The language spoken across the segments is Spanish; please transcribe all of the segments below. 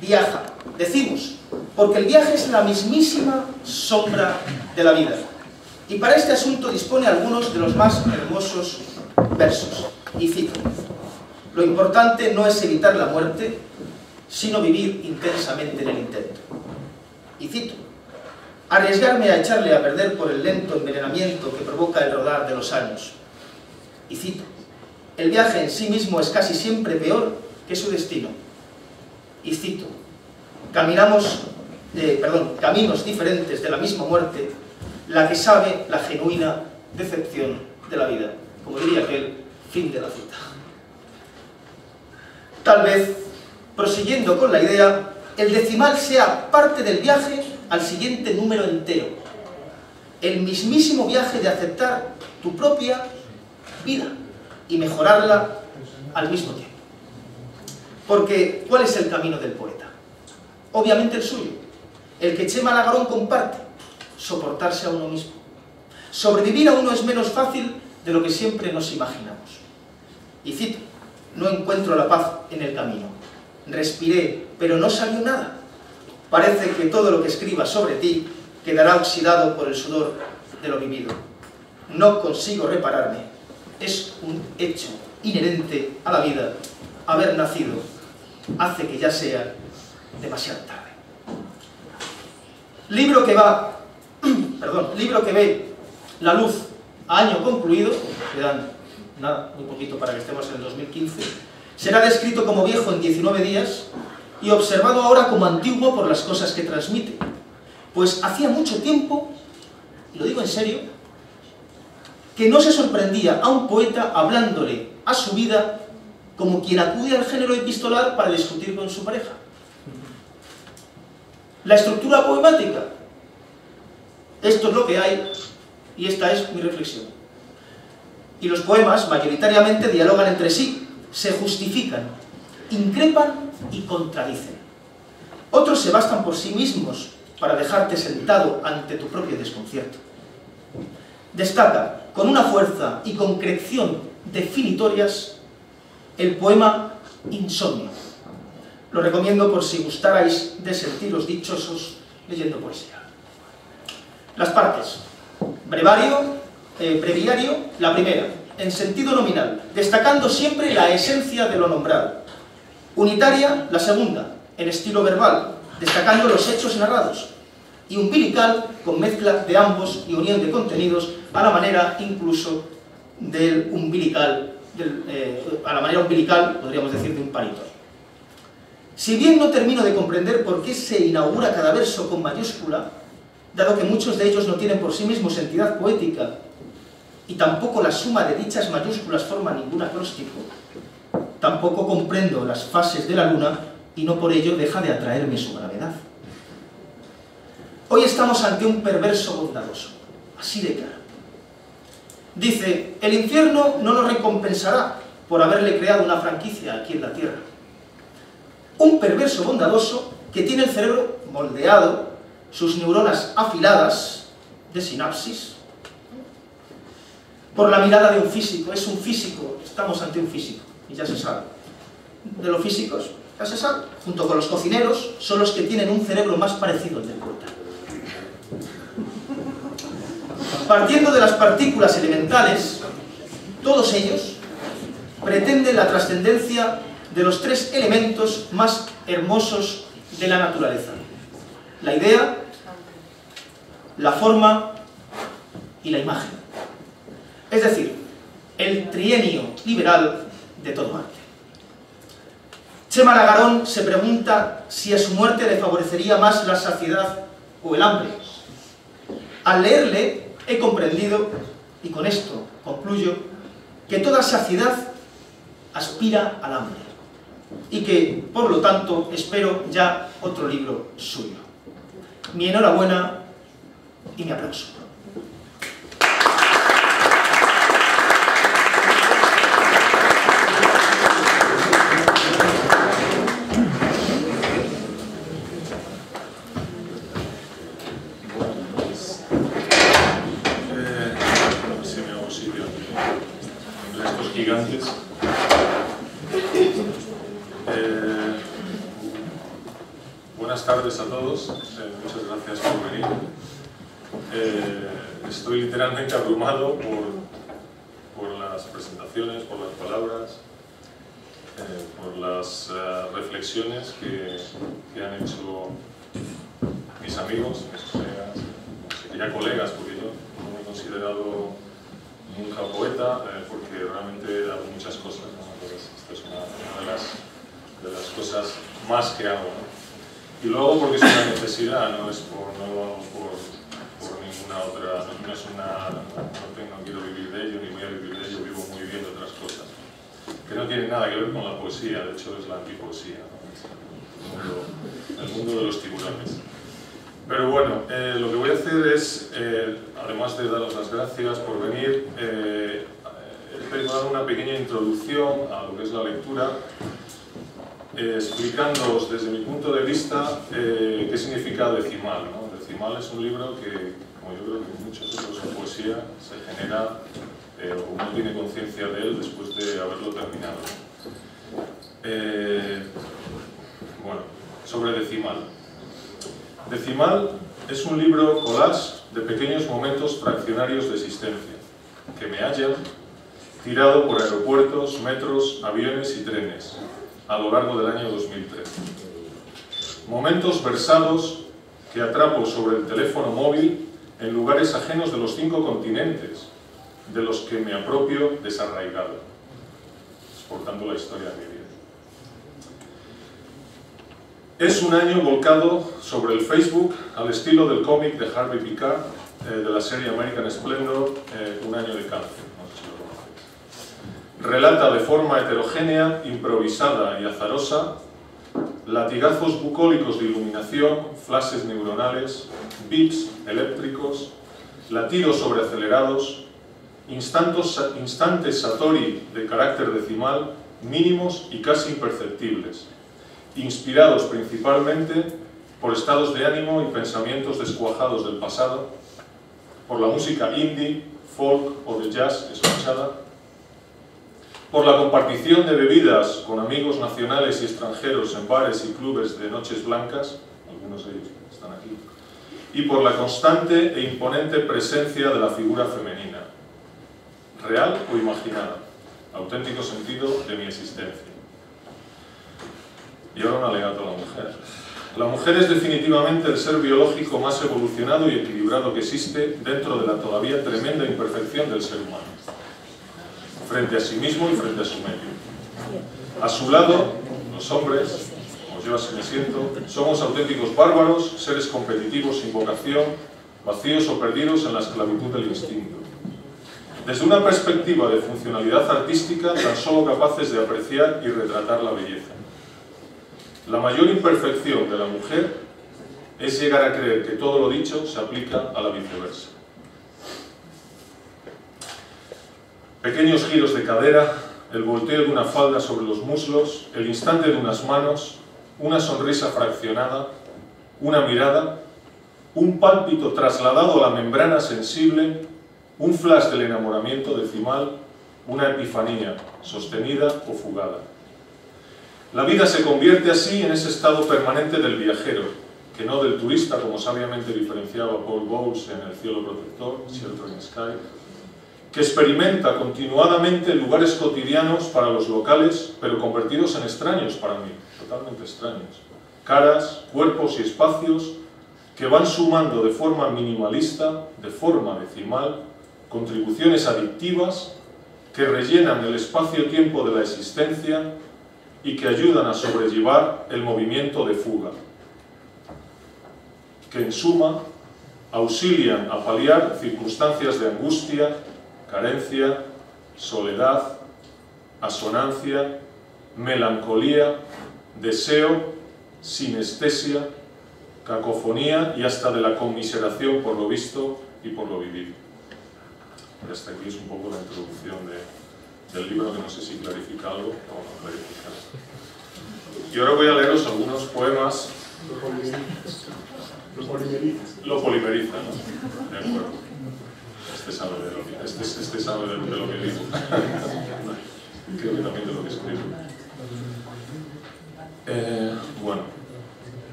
viaja. Decimos, porque el viaje es la mismísima sombra de la vida. Y para este asunto dispone algunos de los más hermosos versos. Y cito: lo importante no es evitar la muerte, sino vivir intensamente en el intento. Y cito: arriesgarme a echarle a perder por el lento envenenamiento que provoca el rodar de los años. Y cito: el viaje en sí mismo es casi siempre peor que su destino. Y cito: caminos diferentes de la misma muerte, la que sabe la genuina decepción de la vida. Como diría aquel, fin de la cita. Tal vez, prosiguiendo con la idea, el decimal sea parte del viaje al siguiente número entero. El mismísimo viaje de aceptar tu propia vida y mejorarla al mismo tiempo. Porque, ¿cuál es el camino del poeta? Obviamente el suyo, el que Chema Lagarón comparte: soportarse a uno mismo. Sobrevivir a uno es menos fácil de lo que siempre nos imaginamos. Y cito: no encuentro la paz en el camino. Respiré, pero no salió nada. Parece que todo lo que escriba sobre ti quedará oxidado por el sudor de lo vivido. No consigo repararme. Es un hecho inherente a la vida. Haber nacido hace que ya sea demasiado tarde. Libro que ve la luz a año concluido, quedan nada, muy poquito para que estemos en el 2015, será descrito como viejo en 19 días y observado ahora como antiguo por las cosas que transmite. Pues hacía mucho tiempo, y lo digo en serio, que no se sorprendía a un poeta hablándole a su vida como quien acude al género epistolar para discutir con su pareja. La estructura poemática: esto es lo que hay y esta es mi reflexión. Y los poemas mayoritariamente dialogan entre sí, se justifican, increpan y contradicen. Otros se bastan por sí mismos para dejarte sentado ante tu propio desconcierto. Destaca con una fuerza y concreción definitorias el poema Insomnio. Lo recomiendo por si gustarais de sentiros dichosos leyendo poesía. Las partes: breviario, la primera, en sentido nominal, destacando siempre la esencia de lo nombrado. Unitaria, la segunda, en estilo verbal, destacando los hechos narrados. Y umbilical, con mezcla de ambos y unión de contenidos, a la manera incluso del umbilical, podríamos decir, de un paritor. Si bien no termino de comprender por qué se inaugura cada verso con mayúscula, dado que muchos de ellos no tienen por sí mismos entidad poética, y tampoco la suma de dichas mayúsculas forma ningún acróstico, tampoco comprendo las fases de la luna, y no por ello deja de atraerme su gravedad. Hoy estamos ante un perverso bondadoso, así de claro. Dice: el infierno no nos recompensará por haberle creado una franquicia aquí en la tierra. Un perverso bondadoso que tiene el cerebro moldeado, sus neuronas afiladas de sinapsis, por la mirada de un físico. Es un físico, estamos ante un físico, y ya se sabe. De los físicos, ya se sabe, junto con los cocineros, son los que tienen un cerebro más parecido al del poeta. Partiendo de las partículas elementales, todos ellos pretenden la trascendencia de los tres elementos más hermosos de la naturaleza: la idea, la forma y la imagen. Es decir, el trienio liberal de todo arte. Chema Lagarón se pregunta si a su muerte le favorecería más la saciedad o el hambre. Al leerle he comprendido, y con esto concluyo, que toda saciedad aspira al hambre y que, por lo tanto, espero ya otro libro suyo. Mi enhorabuena y mi aplauso. Gigantes. Buenas tardes a todos, muchas gracias por venir. Estoy literalmente abrumado por las presentaciones, por las palabras, por las reflexiones que han hecho mis amigos, mis colegas, ya colegas, porque yo no me he considerado nunca poeta, porque realmente hago muchas cosas, ¿no? Entonces, esta es una de las cosas más que hago, ¿no? Y luego porque es una necesidad, no es por ninguna otra, no quiero vivir de ello, ni voy a vivir de ello, vivo muy bien de otras cosas, que no tienen nada que ver con la poesía, de hecho es la antipoesía, ¿no? El mundo de los tiburones. Pero bueno, lo que voy a hacer es, además de daros las gracias por venir, dar una pequeña introducción a lo que es la lectura, explicándoos desde mi punto de vista qué significa Decimal, ¿no? Decimal es un libro que, como yo creo que muchos otros en poesía, se genera, o uno tiene conciencia de él después de haberlo terminado. Bueno, sobre Decimal. Decimal es un libro collage de pequeños momentos fraccionarios de existencia, que me hallan tirado por aeropuertos, metros, aviones y trenes, a lo largo del año 2013. Momentos versados que atrapo sobre el teléfono móvil en lugares ajenos de los 5 continentes, de los que me apropio desarraigado, exportando la historia de mi vida. Es un año volcado sobre el Facebook al estilo del cómic de Harvey Picard, de la serie American Splendor, Un año de cáncer. No sé si lo conocéis. Relata de forma heterogénea, improvisada y azarosa latigazos bucólicos de iluminación, flashes neuronales, beats eléctricos, latidos sobreacelerados, instantes satori de carácter decimal, mínimos y casi imperceptibles, inspirados principalmente por estados de ánimo y pensamientos descuajados del pasado, por la música indie, folk o de jazz escuchada, por la compartición de bebidas con amigos nacionales y extranjeros en bares y clubes de noches blancas, algunos de ellos están aquí, y por la constante e imponente presencia de la figura femenina, real o imaginada, auténtico sentido de mi existencia. Y ahora un alegato a la mujer. La mujer es definitivamente el ser biológico más evolucionado y equilibrado que existe dentro de la todavía tremenda imperfección del ser humano, frente a sí mismo y frente a su medio. A su lado, los hombres, como yo así me siento, somos auténticos bárbaros, seres competitivos sin vocación, vacíos o perdidos en la esclavitud del instinto. Desde una perspectiva de funcionalidad artística, tan solo capaces de apreciar y retratar la belleza. La mayor imperfección de la mujer es llegar a creer que todo lo dicho se aplica a la viceversa. Pequeños giros de cadera, el volteo de una falda sobre los muslos, el instante de unas manos, una sonrisa fraccionada, una mirada, un pálpito trasladado a la membrana sensible, un flash del enamoramiento decimal, una epifanía sostenida o fugada. La vida se convierte así en ese estado permanente del viajero, que no del turista, como sabiamente diferenciaba Paul Bowles en El cielo protector, Sheltering Sky, que experimenta continuadamente lugares cotidianos para los locales, pero convertidos en extraños para mí, totalmente extraños. Caras, cuerpos y espacios que van sumando de forma minimalista, de forma decimal, contribuciones adictivas que rellenan el espacio-tiempo de la existencia y que ayudan a sobrellevar el movimiento de fuga, que en suma auxilian a paliar circunstancias de angustia, carencia, soledad, asonancia, melancolía, deseo, sinestesia, cacofonía y hasta de la conmiseración por lo visto y por lo vivido. Y hasta aquí es un poco la introducción del libro, que no sé si clarifica algo o no clarifica. Y ahora voy a leeros algunos poemas. Lo polimeriza, ¿no? De acuerdo. Este sabe de lo que digo. Creo que también de lo que escribo. Bueno.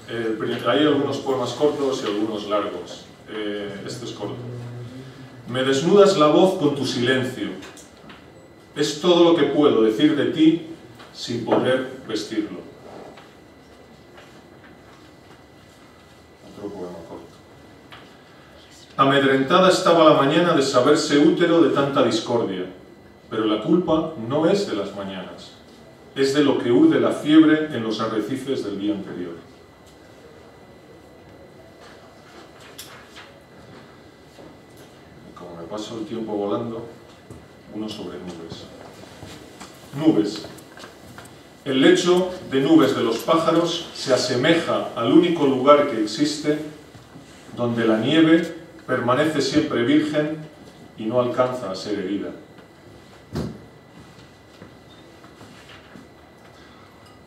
Hay algunos poemas cortos y algunos largos. Este es corto. Me desnudas la voz con tu silencio. Es todo lo que puedo decir de ti sin poder vestirlo. Otro poema corto. Amedrentada estaba la mañana de saberse útero de tanta discordia, pero la culpa no es de las mañanas, es de lo que urde la fiebre en los arrecifes del día anterior. Y como me paso el tiempo volando, uno sobre nubes. Nubes. El lecho de nubes de los pájaros se asemeja al único lugar que existe donde la nieve permanece siempre virgen y no alcanza a ser herida.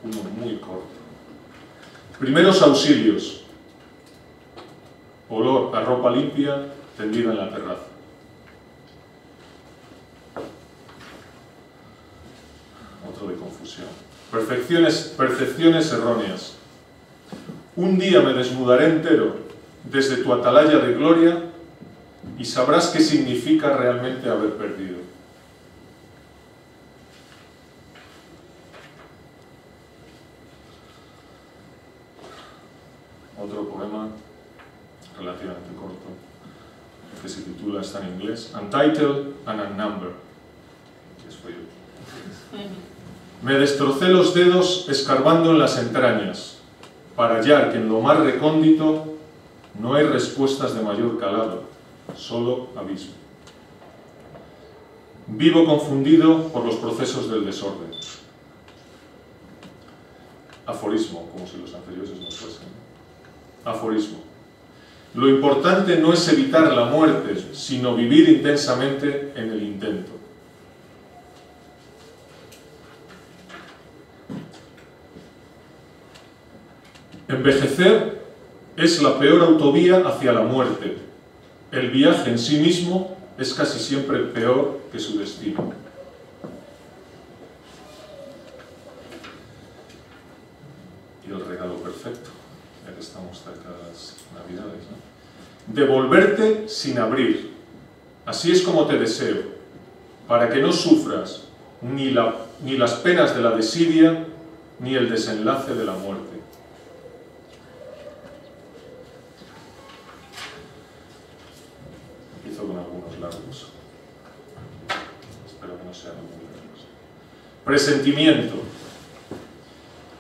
Uno muy corto. Primeros auxilios. Olor a ropa limpia tendida en la terraza. Otro de confusión. Percepciones erróneas. Un día me desnudaré entero desde tu atalaya de gloria y sabrás qué significa realmente haber perdido. Otro poema relativamente corto que se titula, está en inglés, Untitled and Unnumbered. Me destrocé los dedos escarbando en las entrañas para hallar que en lo más recóndito no hay respuestas de mayor calado, solo abismo. Vivo confundido por los procesos del desorden. Aforismo, como si los anteriores no fuesen. Aforismo. Lo importante no es evitar la muerte, sino vivir intensamente en el intento. Envejecer es la peor autovía hacia la muerte. El viaje en sí mismo es casi siempre peor que su destino. Y el regalo perfecto, ya que estamos cerca de las Navidades, ¿no? Devolverte sin abrir. Así es como te deseo, para que no sufras ni las penas de la desidia, ni el desenlace de la muerte. Con algunos largos. Espero que no sean muy largos. Presentimiento.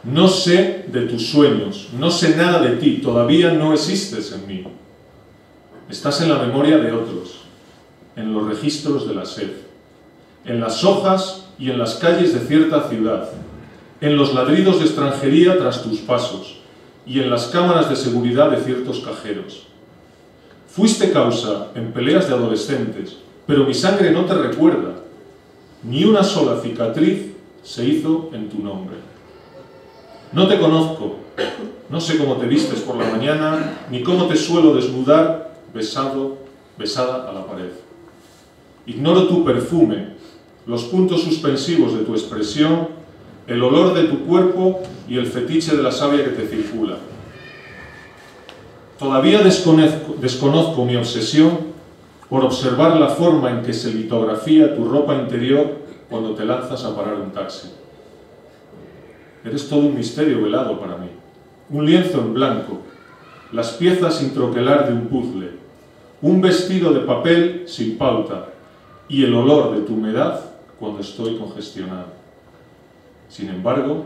No sé de tus sueños, no sé nada de ti, todavía no existes en mí. Estás en la memoria de otros, en los registros de la sed, en las hojas y en las calles de cierta ciudad, en los ladridos de extranjería tras tus pasos y en las cámaras de seguridad de ciertos cajeros. Fuiste causa en peleas de adolescentes, pero mi sangre no te recuerda. Ni una sola cicatriz se hizo en tu nombre. No te conozco, no sé cómo te vistes por la mañana, ni cómo te suelo desnudar besada a la pared. Ignoro tu perfume, los puntos suspensivos de tu expresión, el olor de tu cuerpo y el fetiche de la savia que te circula. Todavía desconozco mi obsesión por observar la forma en que se litografía tu ropa interior cuando te lanzas a parar un taxi. Eres todo un misterio velado para mí, un lienzo en blanco, las piezas sin troquelar de un puzzle, un vestido de papel sin pauta y el olor de tu humedad cuando estoy congestionado. Sin embargo,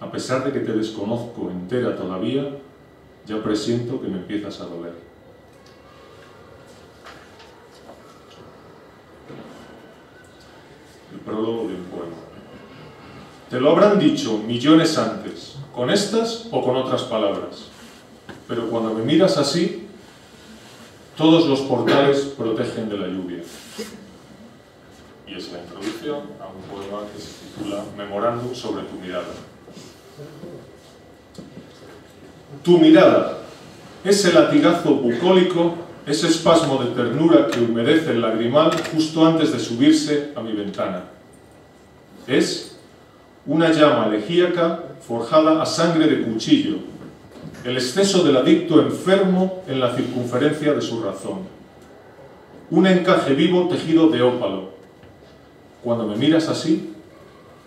a pesar de que te desconozco entera todavía, ya presiento que me empiezas a doler. El prólogo de un poema. Te lo habrán dicho millones antes, con estas o con otras palabras, pero cuando me miras así, todos los portales protegen de la lluvia. Y es la introducción a un poema que se titula Memorándum sobre tu mirada. Tu mirada, ese latigazo bucólico, ese espasmo de ternura que humedece el lagrimal justo antes de subirse a mi ventana. Es una llama elegíaca forjada a sangre de cuchillo, el exceso del adicto enfermo en la circunferencia de su razón. Un encaje vivo tejido de ópalo. Cuando me miras así,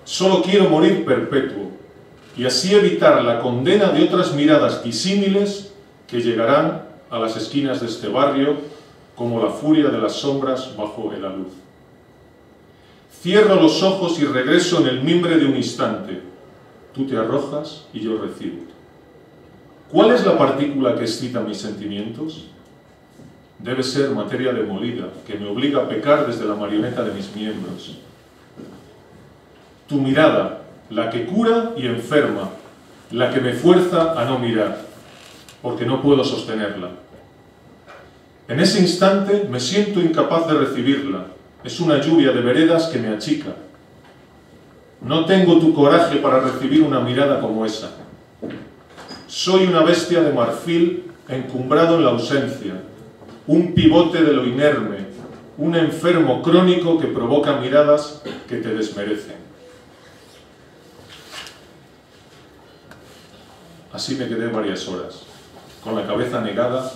solo quiero morir perpetuo y así evitar la condena de otras miradas disímiles que llegarán a las esquinas de este barrio como la furia de las sombras bajo la luz. Cierro los ojos y regreso en el mimbre de un instante. Tú te arrojas y yo recibo. ¿Cuál es la partícula que excita mis sentimientos? Debe ser materia demolida, que me obliga a pecar desde la marioneta de mis miembros. Tu mirada, la que cura y enferma, la que me fuerza a no mirar, porque no puedo sostenerla. En ese instante me siento incapaz de recibirla. Es una lluvia de veredas que me achica. No tengo tu coraje para recibir una mirada como esa. Soy una bestia de marfil encumbrado en la ausencia, un pivote de lo inerme, un enfermo crónico que provoca miradas que te desmerecen. Así me quedé varias horas, con la cabeza negada,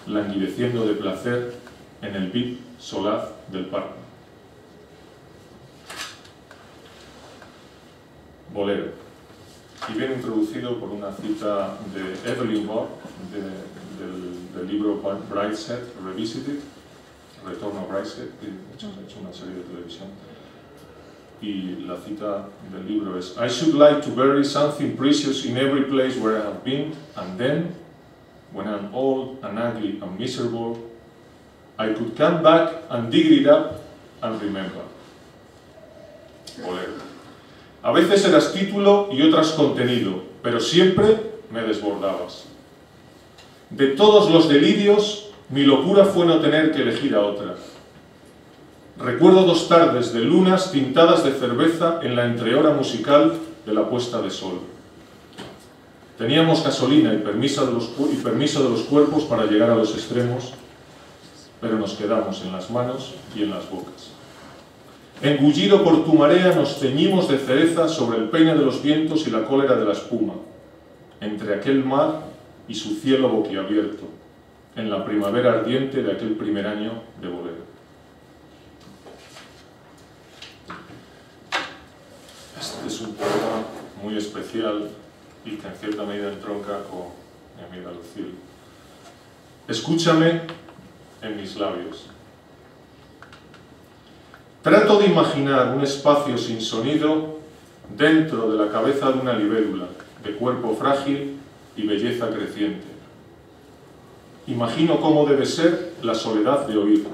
languideciendo de placer en el vip solaz del parque. Bolero. Y viene introducido por una cita de Evelyn Waugh, del libro Brideshead Revisited, Retorno a Brideshead, que ha hecho una serie de televisión. Y la cita del libro es: I should like to bury something precious in every place where I have been, and then, when I'm old and ugly and miserable, I could come back and dig it up and remember. Bolero. A veces eras título y otras contenido, pero siempre me desbordabas. De todos los delirios, mi locura fue no tener que elegir a otra. Recuerdo 2 tardes de lunas tintadas de cerveza en la entrehora musical de la puesta de sol. Teníamos gasolina y permiso de los cuerpos para llegar a los extremos, pero nos quedamos en las manos y en las bocas. Engullido por tu marea nos ceñimos de cereza sobre el peine de los vientos y la cólera de la espuma, entre aquel mar y su cielo boquiabierto, en la primavera ardiente de aquel primer año de Bolero. Este es un poema muy especial y que en cierta medida entronca con mi amiga Lucille. Escúchame en mis labios. Trato de imaginar un espacio sin sonido dentro de la cabeza de una libélula, de cuerpo frágil y belleza creciente. Imagino cómo debe ser la soledad de oír,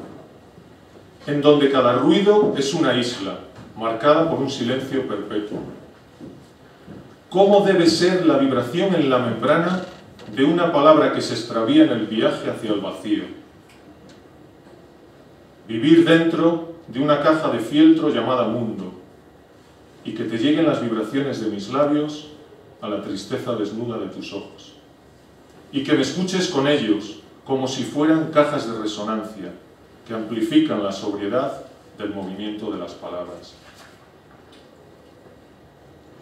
en donde cada ruido es una isla, marcada por un silencio perpetuo. Cómo debe ser la vibración en la membrana de una palabra que se extravía en el viaje hacia el vacío. Vivir dentro de una caja de fieltro llamada mundo, y que te lleguen las vibraciones de mis labios a la tristeza desnuda de tus ojos, y que me escuches con ellos como si fueran cajas de resonancia que amplifican la sobriedad del movimiento de las palabras.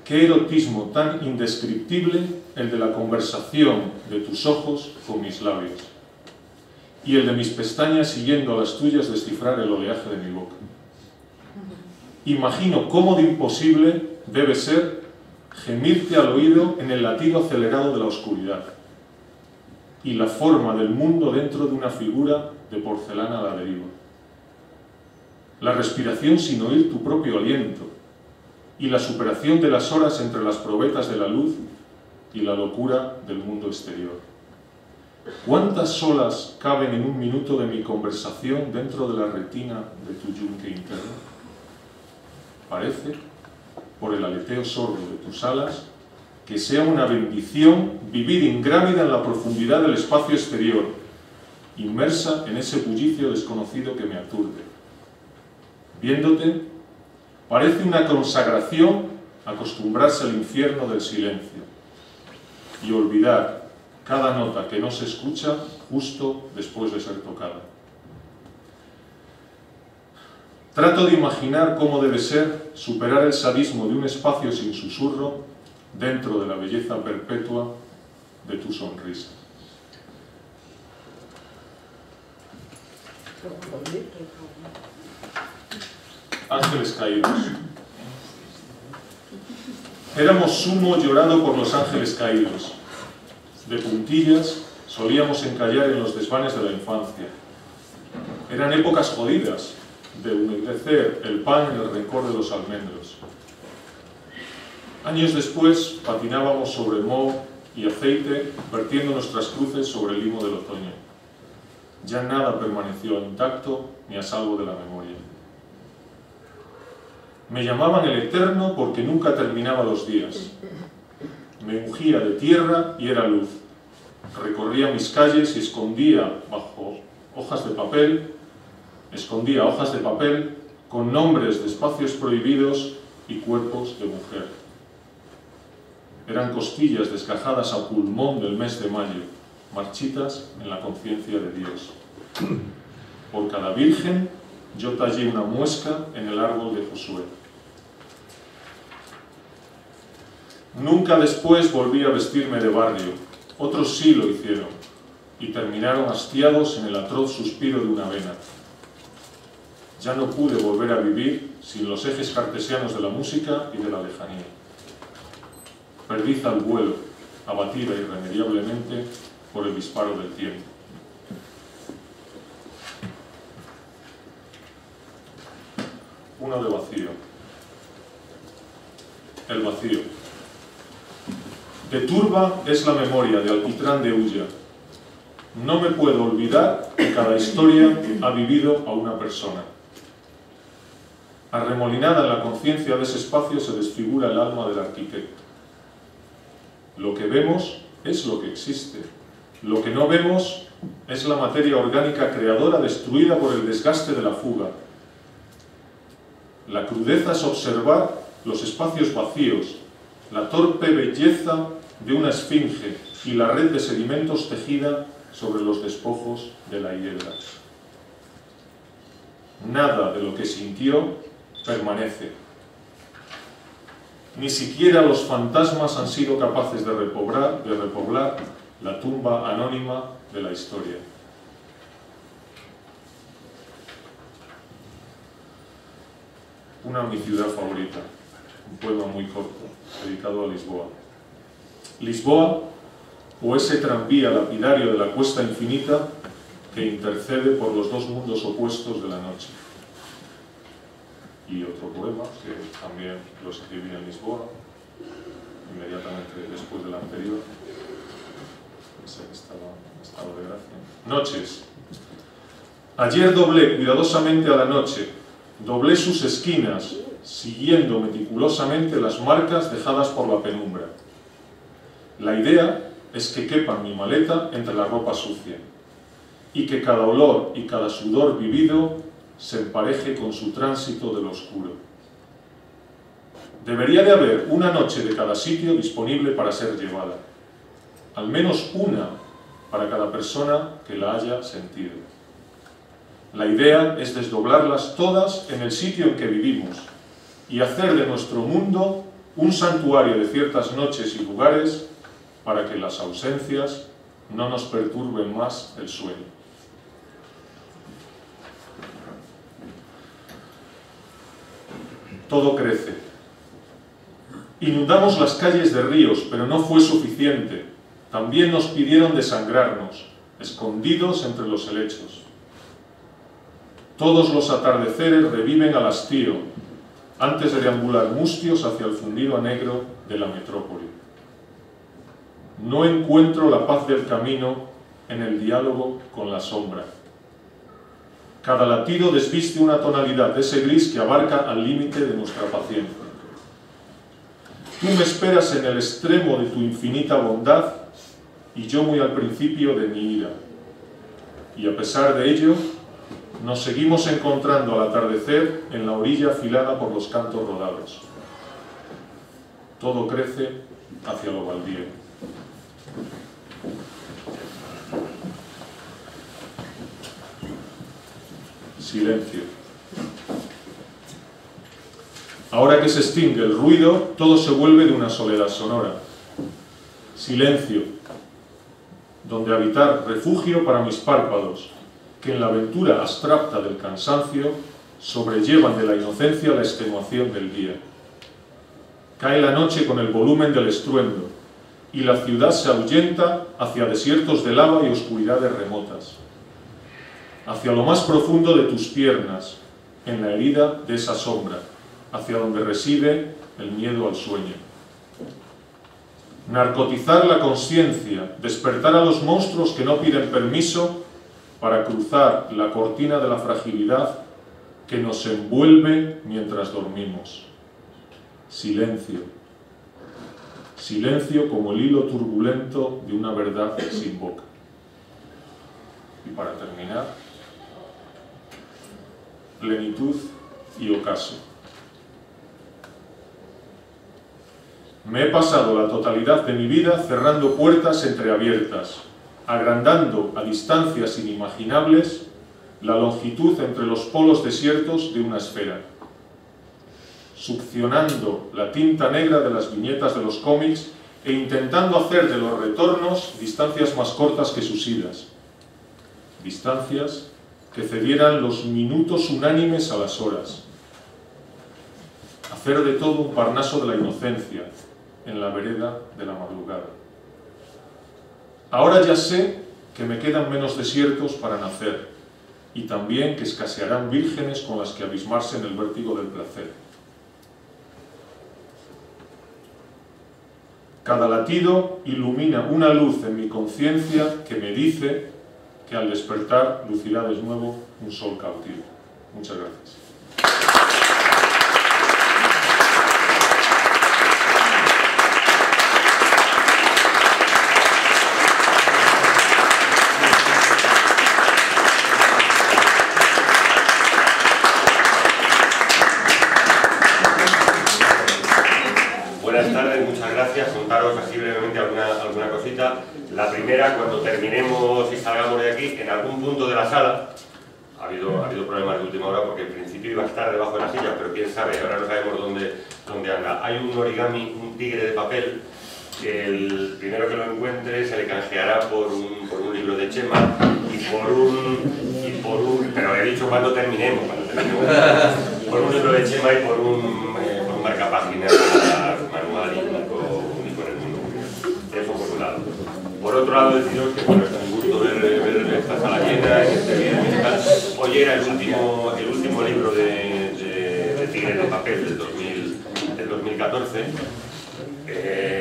Qué erotismo tan indescriptible el de la conversación de tus ojos con mis labios, y el de mis pestañas siguiendo a las tuyas descifrar el oleaje de mi boca. Imagino cómo de imposible debe ser gemirte al oído en el latido acelerado de la oscuridad y la forma del mundo dentro de una figura de porcelana a la deriva. La respiración sin oír tu propio aliento y la superación de las horas entre las probetas de la luz y la locura del mundo exterior. ¿Cuántas olas caben en un minuto de mi conversación dentro de la retina de tu yunque interno? Parece, por el aleteo sordo de tus alas, que sea una bendición vivir ingrávida en la profundidad del espacio exterior, inmersa en ese bullicio desconocido que me aturde. Viéndote, parece una consagración acostumbrarse al infierno del silencio y olvidar cada nota que no se escucha justo después de ser tocada. Trato de imaginar cómo debe ser superar el sadismo de un espacio sin susurro dentro de la belleza perpetua de tu sonrisa. Ángeles caídos. Éramos sumo llorado por los ángeles caídos. De puntillas solíamos encallar en los desvanes de la infancia. Eran épocas jodidas, de humedecer el pan en el rencor de los almendros. Años después patinábamos sobre moho y aceite, vertiendo nuestras cruces sobre el limo del otoño. Ya nada permaneció intacto ni a salvo de la memoria. Me llamaban el Eterno porque nunca terminaba los días. Me ungía de tierra y era luz. Recorría mis calles y escondía hojas de papel con nombres de espacios prohibidos y cuerpos de mujer. Eran costillas desgajadas a pulmón del mes de mayo, marchitas en la conciencia de Dios. Por cada virgen yo tallé una muesca en el árbol de Josué. Nunca después volví a vestirme de barrio. Otros sí lo hicieron, y terminaron hastiados en el atroz suspiro de una vena. Ya no pude volver a vivir sin los ejes cartesianos de la música y de la lejanía. Perdiz al vuelo, abatida irremediablemente por el disparo del tiempo. Uno de vacío. El vacío. De turba es la memoria de alquitrán de Ulla. No me puedo olvidar que cada historia ha vivido a una persona. Arremolinada en la conciencia de ese espacio se desfigura el alma del arquitecto. Lo que vemos es lo que existe. Lo que no vemos es la materia orgánica creadora destruida por el desgaste de la fuga. La crudeza es observar los espacios vacíos, la torpe belleza de una esfinge y la red de sedimentos tejida sobre los despojos de la hiedra. Nada de lo que sintió permanece. Ni siquiera los fantasmas han sido capaces de repoblar la tumba anónima de la historia. Una mi ciudad favorita, un poema muy corto, dedicado a Lisboa. Lisboa, o ese tranvía lapidario de la cuesta infinita que intercede por los dos mundos opuestos de la noche. Y otro poema, que también lo escribí en Lisboa, inmediatamente después del anterior. Ese que estaba de gracia. Noches. Ayer doblé cuidadosamente a la noche, doblé sus esquinas, siguiendo meticulosamente las marcas dejadas por la penumbra. La idea es que quepa mi maleta entre la ropa sucia, y que cada olor y cada sudor vivido se empareje con su tránsito del oscuro. Debería de haber una noche de cada sitio disponible para ser llevada, al menos una para cada persona que la haya sentido. La idea es desdoblarlas todas en el sitio en que vivimos y hacer de nuestro mundo un santuario de ciertas noches y lugares para que las ausencias no nos perturben más el sueño. Todo crece. Inundamos las calles de ríos, pero no fue suficiente. También nos pidieron desangrarnos, escondidos entre los helechos. Todos los atardeceres reviven al hastío, antes de deambular mustios hacia el fundido a negro de la metrópoli. No encuentro la paz del camino en el diálogo con la sombra. Cada latido desviste una tonalidad de ese gris que abarca al límite de nuestra paciencia. Tú me esperas en el extremo de tu infinita bondad y yo muy al principio de mi ira. Y a pesar de ello, nos seguimos encontrando al atardecer en la orilla afilada por los cantos rodados. Todo crece hacia lo baldío. Silencio. Ahora que se extingue el ruido, todo se vuelve de una soledad sonora. Silencio. donde habitar refugio para mis párpados, que en la aventura abstracta del cansancio sobrellevan de la inocencia la extenuación del día. Cae la noche con el volumen del estruendo, y la ciudad se ahuyenta hacia desiertos de lava y oscuridades remotas, hacia lo más profundo de tus piernas, en la herida de esa sombra, hacia donde reside el miedo al sueño. Narcotizar la conciencia, despertar a los monstruos que no piden permiso para cruzar la cortina de la fragilidad que nos envuelve mientras dormimos. Silencio. Silencio como el hilo turbulento de una verdad sin boca. Y para terminar, plenitud y ocaso. Me he pasado la totalidad de mi vida cerrando puertas entreabiertas, agrandando a distancias inimaginables la longitud entre los polos desiertos de una esfera, succionando la tinta negra de las viñetas de los cómics e intentando hacer de los retornos distancias más cortas que sus idas, distancias que cedieran los minutos unánimes a las horas, hacer de todo un Parnaso de la inocencia en la vereda de la madrugada. Ahora ya sé que me quedan menos desiertos para nacer y también que escasearán vírgenes con las que abismarse en el vértigo del placer. Cada latido ilumina una luz en mi conciencia que me dice que al despertar lucirá de nuevo un sol cautivo. Muchas gracias. Buenas tardes, muchas gracias. Contaros así brevemente alguna cosita. La primera, cuando terminemos y salgamos de aquí, en algún punto de la sala, ha habido problemas de última hora porque en principio iba a estar debajo de la silla, pero quién sabe, ahora no sabemos dónde anda. Hay un origami, un tigre de papel, que el primero que lo encuentre se le canjeará por un libro de Chema pero he dicho cuando terminemos, por un libro de Chema y por un marcapáginas manual y único en el mundo. Eso por un lado. Por otro lado, deciros que bueno, es un gusto ver esta sala llena, en este vídeo y tal. Hoy era el último libro de Tigres de Papel del 2014.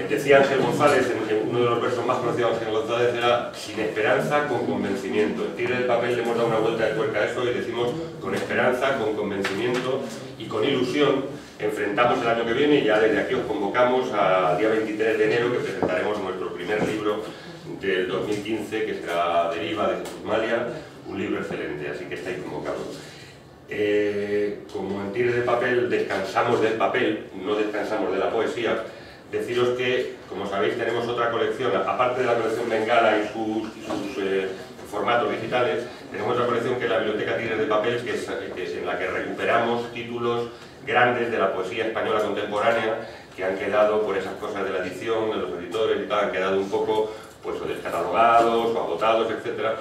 Decía Ángel González, en uno de los versos más conocidos de Ángel González era sin esperanza, con convencimiento. En Tigres de Papel le hemos dado una vuelta de tuerca a eso y decimos con esperanza, con convencimiento y con ilusión. Enfrentamos el año que viene y ya desde aquí os convocamos al día 23 de enero que presentaremos nuestro primer libro del 2015 que será Deriva de Jesús Malia, un libro excelente, así que estáis convocados. Como en Tigres de Papel descansamos del papel, no descansamos de la poesía, deciros que, como sabéis, tenemos otra colección, aparte de la colección Bengala y sus formatos digitales, tenemos otra colección que es la Biblioteca Tigres de Papel, que es en la que recuperamos títulos grandes de la poesía española contemporánea que han quedado por esas cosas de la edición, de los editores y tal, han quedado un poco pues, o descatalogados o agotados, etc.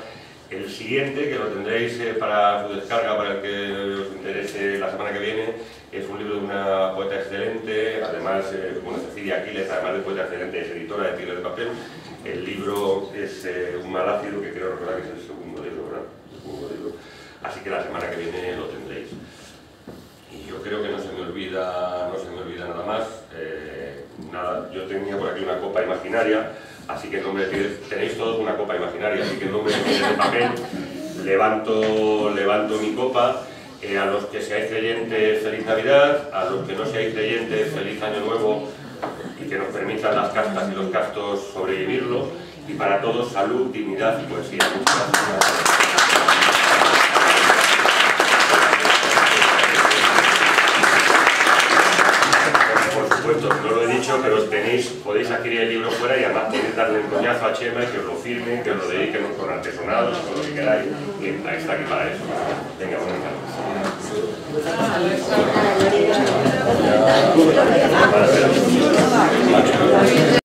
El siguiente, que lo tendréis para su descarga, para el que os interese la semana que viene, es un libro de una poeta excelente, además, Cecilia Aquiles, además de poeta excelente, es editora de Tigres de Papel. El libro es Un mal ácido, que creo recordar que es el segundo libro, ¿verdad? El segundo libro. Así que la semana que viene lo tendréis. Y yo creo que no se me olvida nada más. Yo tenía por aquí una copa imaginaria, así que en nombre de tenéis todos una copa imaginaria, así que en nombre de Tigres de Papel levanto mi copa. A los que seáis creyentes, feliz Navidad, a los que no seáis creyentes, feliz Año Nuevo y que nos permitan las castas y los castos sobrevivirlo. Y para todos, salud, dignidad y poesía. Muchas gracias. No lo he dicho, pero podéis adquirir el libro fuera y además podéis darle un coñazo a Chema y que os lo firmen, que os lo dediquen con artesonados, con lo que queráis, que está aquí para eso. Venga, buenas tardes.